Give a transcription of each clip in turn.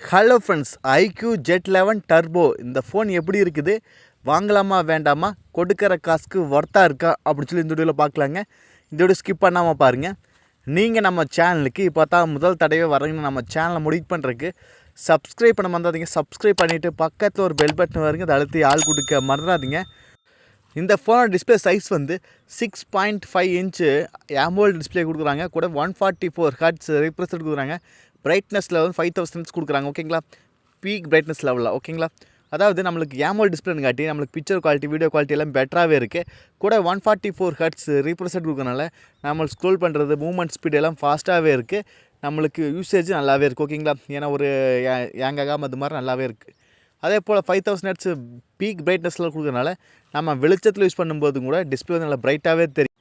Hello friends, Iqoo Z11 turbo இந்த phone எப்படி இருக்குது, வாங்கலாமா வேண்டாமா, கொடுக்குற காசுக்கு ஒர்த்தாக இருக்கா அப்படின்னு சொல்லி இந்த வீடியோவில் பார்க்கலாங்க. இந்த வீடியோ ஸ்கிப் பண்ணாமல் பாருங்கள். நீங்கள் நம்ம சேனலுக்கு இப்போ தான் முதல் தடவை வரீங்கன்னு நம்ம சேனலை முடிவு பண்ணுறதுக்கு சப்ஸ்கிரைப் பண்ண மறந்துடாதீங்க. சப்ஸ்கிரைப் பண்ணிவிட்டு பக்கத்தில் ஒரு பெல் பட்டன் வருங்க, அதை அழுத்தி ஆள் கொடுக்க மறந்துடாதீங்க. இந்த ஃபோனோட டிஸ்பிளே சைஸ் வந்து 6.5 இன்ச்சு AMOLED டிஸ்பிளே கொடுக்குறாங்க. கூட 144 ஹெர்ட்ஸ் ரிஃப்ரெஷ் கொடுக்குறாங்க. பிரைட்னஸ் லெவல் 5000 நிட்ஸ் கொடுக்குறாங்க. ஓகேங்களா, பீக் பிரைட்னஸ் லெவலில். ஓகேங்களா, அதாவது நம்மளுக்கு AMOLED டிஸ்பிளேன்னு காட்டி நம்மளுக்கு பிக்சர் குவாலிட்டி, வீடியோ குவாலிட்டி எல்லாம் பெட்டராகவே இருக்குது. கூட 144 ஹெர்ட்ஸ் ரிஃப்ரெஷ் கொடுக்கறனால நம்ம ஸ்க்ரோல் பண்ணுறது, மூவ்மெண்ட் ஸ்பீட் எல்லாம் ஃபாஸ்ட்டாகவே இருக்குது. நம்மளுக்கு யூசேஜ் நல்லாவே இருக்குது. ஓகேங்களா, ஏன்னா ஒரு ஏங்காகாமல் அது மாதிரி நல்லாவே இருக்குது. அதே போல் 5000 நட்ஸ் பீக் பிரைட்னஸில் கொடுக்குறதுனால நம்ம வெளிச்சத்தில் யூஸ் பண்ணும்போது கூட டிஸ்பிளே வந்து நல்லா பிரைட்டாகவே தெரியும்.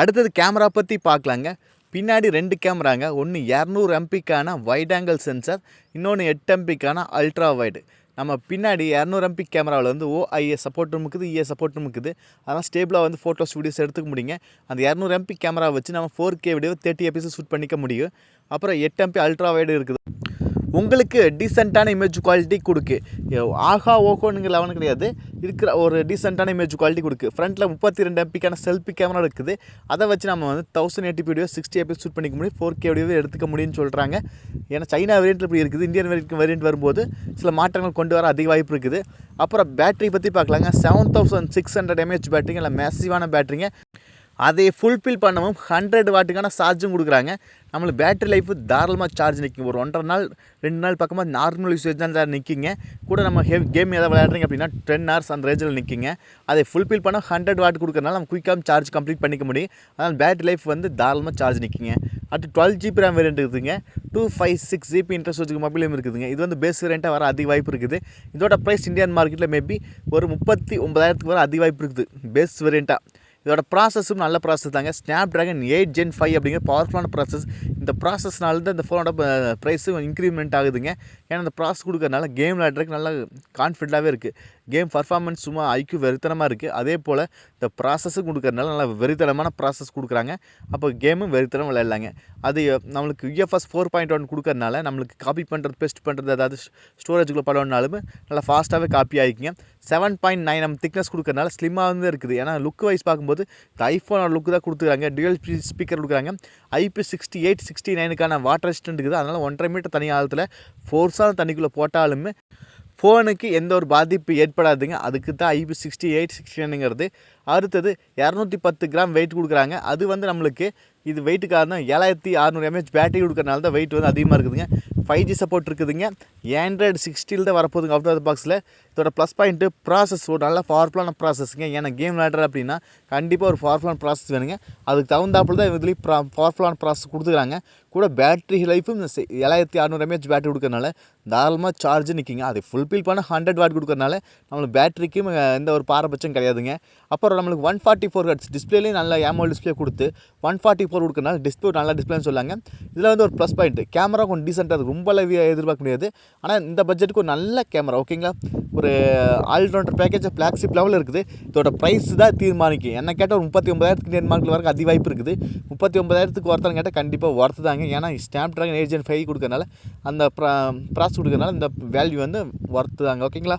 அடுத்தது கேமரா பற்றி பார்க்கலாங்க. பின்னாடி 2 கேமராங்க. ஒன்று 200 எம்பிக்கான வைட் ஆங்கிள் சென்சார், இன்னொன்று 8 எம்பிக்கான அல்ட்ரா வைடு. நம்ம பின்னாடி 200 எம்பி கேமராவில் வந்து OIS சப்போர்ட்டும் இருக்குது, ES சப்போர்ட்டும் இருக்குது. அதனால் ஸ்டேபிளாக வந்து ஃபோட்டோஸ், வீடியோஸ் எடுத்துக்க முடியுங்க. அந்த 200 எம்பி கேமரா வச்சு நம்ம 4K வீடியோ 30 எபிஎஸ் ஷூட் பண்ணிக்க முடியும். அப்புறம் 8 எம்பி அல்ட்ரா வைடு இருக்குது. உங்களுக்கு டீசெண்டான இமேஜ் குவாலிட்டி கொடுக்கு. ஆஹா ஓகோனுங்கிற லெவன் கிடையாது, இருக்கிற ஒரு டீசெண்டான இமேஜ் குவாலிட்டி கொடுக்கு. ஃப்ரண்ட்டில் 32 எம்பிக்கான செல்ஃபி கேமரா இருக்குது. அதை வச்சு நம்ம வந்து 1080 வீடியோ 60 எபிஎஸ் ஷூட் பண்ணிக்க முடியும், 4K வீடியோவே எடுத்துக்க முடியும்னு சொல்கிறாங்க. ஏன்னா சைனா வேரியண்ட்டில் இப்படி இருக்குது. இந்தியன் வேரியண்ட் வரும்போது சில மாற்றங்கள் கொண்டு வர அதிக வாய்ப்பு இருக்குது. அப்புறம் பேட்டரி பற்றி பார்க்கலாங்க. 7600 mAh பேட்டரிங்க, இல்லை மேசிவான பேட்டரிங்க. அதை ஃபுல்ஃபில் பண்ணவும் 100 வாட்டுக்கான சார்ஜும் கொடுக்குறாங்க. நம்மளுக்கு பேட்டரி லைஃப் தாராளமாக சார்ஜ் நிற்கும். ஒரு 1.5 நாள் 2 நாள் பக்கமாக நார்மல் யூசேஜ் தான் நிற்கிங்க. கூட நம்ம கேம் எதாவது விளையாடுறீங்க அப்படின்னா 10 hours அந்த ரேஞ்சில் நிற்கிங்க. அதை ஃபுல்ஃபில் பண்ண 100 வாட் கொடுக்குறதுனால நம்ம குயிக்காக சார்ஜ் கம்ப்ளீட் பண்ணிக்க முடியும். அதனால் பேட்டரி லைஃப் வந்து தாராளமாக சார்ஜ் நிற்கிங்க. அடுத்து 12GB RAM வேரியண்ட் இருக்குதுங்க. 256GB இன்டர்ஸ்டோரேஜ் மொபைலும் இருக்குதுங்க. இது வந்து பேஸ் வேரியண்ட்டாக வர அதிக வாய்ப்பு இருக்குது. இதோட ப்ரைஸ் இந்தியன் மார்க்கெட்டில் மேபி ஒரு 39,000 வர அதிக வாய்ப்பு இருக்குது பேஸ் வேரியண்ட்டாக. இதோட ப்ராசஸும் நல்ல ப்ராசஸ் தாங்க. ஸ்னாப்ட்ராகன் 8 Gen 5 அப்படிங்கிற பவர்ஃபுல்லான ப்ராசஸ். இந்த ப்ராசஸ்னால தான் இந்த ஃபோனோட ப்ரைஸும் இன்க்ரிமெண்ட் ஆகுதுங்க. ஏன்னா இந்த ப்ராசஸ் கொடுக்கறதுனால கேம் விளையாடுறதுக்கு நல்லா கான்ஃபிடண்ட்டாகவே இருக்குது. கேம் பர்ஃபார்மன்ஸ் சும்மா Iqoo வெறித்தனமாக இருக்குது. அதே போல் இந்த ப்ராசஸும் கொடுக்கறதுனால நல்லா வெறித்தனமான ப்ராசஸ் கொடுக்குறாங்க. அப்போ கேமும் வெறித்தனம் விளையாடலாங்க. அது நம்மளுக்கு UFS 4.1 கொடுக்கறதுனால நம்மளுக்கு காப்பி பண்ணுறது, பெஸ்ட் பண்ணுறது, அதாவது ஸ்டோரேஜுக்குள்ளே படம்னாலும் நல்லா ஃபாஸ்ட்டாகவே காப்பி ஆகிக்குங்க. 7.9mm திக்னஸ் கொடுக்கறதுனால ஸ்லிம்மாகவே இருக்குது. ஏன்னா லுக் வைஸ் பார்க்கும்போது இந்த ஐஃபோனோட லுக்கு தான் கொடுத்துருக்காங்க. டியூயல் ஸ்பீக்கர் கொடுக்குறாங்க. IP68 69க்கான வாட்டர் ரெசிஸ்டன்ட் இருக்குது. அதனால் 1.5 மீட்டர் தனி ஆழத்தில் ஃபோர்ஸான தண்ணிக்குள்ளே போட்டாலுமே ஃபோனுக்கு எந்த ஒரு பாதிப்பு ஏற்படாதுங்க. அதுக்கு தான் IP68 69ங்கிறது. அடுத்தது 210 கிராம் வெயிட் கொடுக்குறாங்க. அது வந்து நம்மளுக்கு இது வெயிட்டு காரணம் 7600 mAh பேட்டரி கொடுக்கறனால தான் வெயிட் வந்து அதிகமாக இருக்குதுங்க. 5G சப்போர்ட் இருக்குதுங்க. Android 16 தான் வரப்போகுதுங்க அவுட் ஆஃப் த பாக்ஸில். இதோட ப்ளஸ் பாயிண்ட்டு ப்ராசஸ், ஒரு நல்ல பவர்ஃபுல்லான ப்ராசஸ்ங்க. ஏன்னா கேம் விளையாடுற அப்படின்னா கண்டிப்பாக ஒரு பவர்ஃபுல்லான ப்ராசஸ் வேணுங்க. அதுக்கு தகுந்தாப்புல தான் இதுலேயும் பவர்ஃபுல்லான ப்ராசஸ் கொடுத்துக்கிறாங்க. கூட பேட்டரி லைஃபும் 7600 mAh பேட்டரி கொடுக்கறனால தாராளமாக சார்ஜ் நிற்கிங்க. அதை ஃபுல்ஃபில் பண்ண 100 வாட் கொடுக்கறனால நம்மளுக்கு பேட்டரிக்கும் எந்த ஒரு பாரபட்சம் கிடையாதுங்க. அப்புறம் நம்மளுக்கு 144 ஹெர்ட்ஸ் டிஸ்பிளேலையும் நல்ல AMOLED டிஸ்பிளே கொடுத்து 144 கொடுக்கறனால டிஸ்பிளே நல்ல டிஸ்பிளேன்னு சொல்லாங்க. இதில் வந்து ஒரு ப்ளஸ் பாயிண்ட், கேமரா கொஞ்சம் டீசெண்டாக இருக்குது. ரொம்ப எதிர்பார்க்க முடியாது. ஆனால் இந்த பட்ஜெட்டுக்கு ஒரு நல்ல கேமரா. ஓகேங்களா, ஒரு ஆல்ரவுண்டர் பேக்கேஜ் ஃப்ளாக்ஷிப் லெவலில் இருக்குது. இதோட ப்ரைஸ் தான் தீர்மானிக்கும். என்ன கேட்டால் ஒரு 39,000 இந்தியன் மார்க்கெட்டில் வரைக்கும் அதிக வாய்ப்பு இருக்குது. 39,000 ஒருத்தர் கேட்டால் கண்டிப்பாக ஒர்த்து தாங்க. ஏன்னா ஸ்னாப்ட்ராகன் 8 Gen 5 கொடுக்கறனால, அந்த ப்ராசஸ் கொடுக்கறனால இந்த வேல்யூ வந்து ஒர்த்து தாங்க. ஓகேங்களா,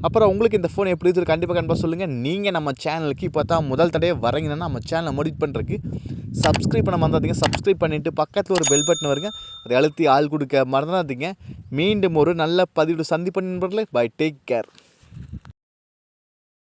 அப்புறம் உங்களுக்கு இந்த ஃபோன் எப்படி இருக்குது கண்டிப்பாக சொல்லுங்கள். நீங்கள் நம்ம சேனலுக்கு இப்போ தான் முதல் தடவை வரீங்கன்னா நம்ம சேனலை முடிவு பண்ணுறதுக்கு சப்ஸ்கிரைப் பண்ண மறந்துடாதீங்க. சப்ஸ்கிரைப் பண்ணிவிட்டு பக்கத்தில் ஒரு பெல் பட்டன் வருங்க, அதை அழுத்தி ஆள் கொடுக்க மறந்துடாதீங்க. மீண்டும் ஒரு நல்ல பதிவு சந்திப்பு நண்பர்களே. Bye, take care.